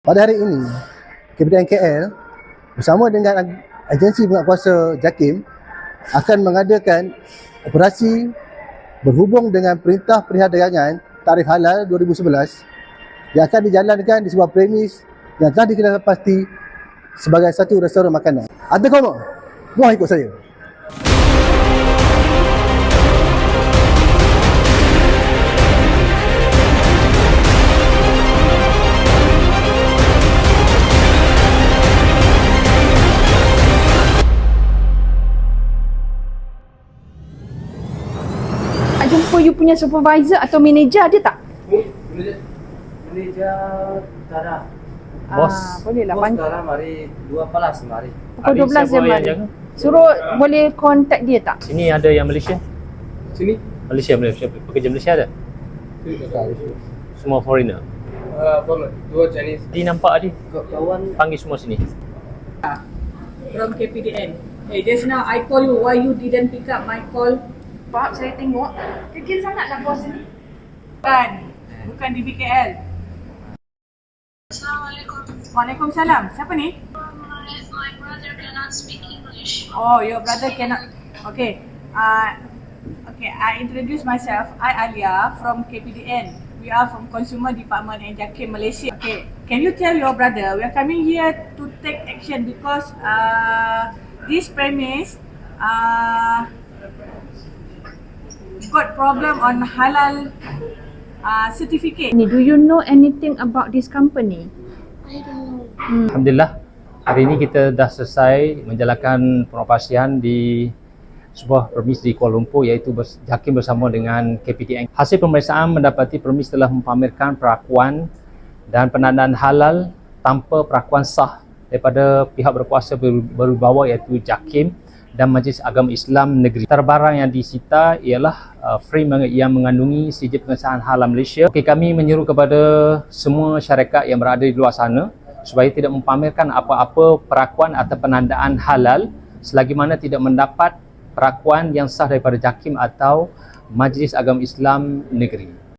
Pada hari ini, KPDN KL bersama dengan agensi penguatkuasa JAKIM akan mengadakan operasi berhubung dengan Perintah Perdagangan Tarif Halal 2011 yang akan dijalankan di sebuah premis yang telah dikenal pasti sebagai satu restoran makanan. Ada kau mau ikut saya? Jumpa you punya supervisor atau manager ada tak? Manager tak ada. Bos. Boleh lah. Bos sekarang mari 12 mari. Pukul 12 jam mari. Suruh boleh contact dia tak? Sini ada yang Malaysia? Sini? Malaysia, pekerja Malaysia ada? Semua foreigner? Foreigner, 2 Chinese. Di nampak Adi? Kawan Panggil semua sini. From KPDN. Hey, just now I call you. Why you didn't pick up my call? Pak, saya tengok kecil sangatlah bos ni. Bukan di BKL. Assalamualaikum. Waalaikumsalam. Siapa ni? My brother cannot speak English. Oh, your brother cannot. Okay. I introduce myself. I Alia from KPDN. We are from Consumer Department in JAKIM, Malaysia. Okay. Can you tell your brother we are coming here to take action because this premise got problem on halal certificate. Do you know anything about this company? I don't know. Alhamdulillah, hari ini kita dah selesai menjalankan pengoperasian di sebuah premis di Kuala Lumpur iaitu JAKIM bersama dengan KPDN. Hasil pemeriksaan mendapati premis telah mempamerkan perakuan dan penandaan halal tanpa perakuan sah daripada pihak berkuasa berwibawa iaitu JAKIM dan Majlis Agama Islam Negeri. Barang yang disita ialah frame yang mengandungi sijil pengesahan halal Malaysia. Kami menyeru kepada semua syarikat yang berada di luar sana supaya tidak mempamerkan apa-apa perakuan atau penandaan halal selagi mana tidak mendapat perakuan yang sah daripada JAKIM atau Majlis Agama Islam Negeri.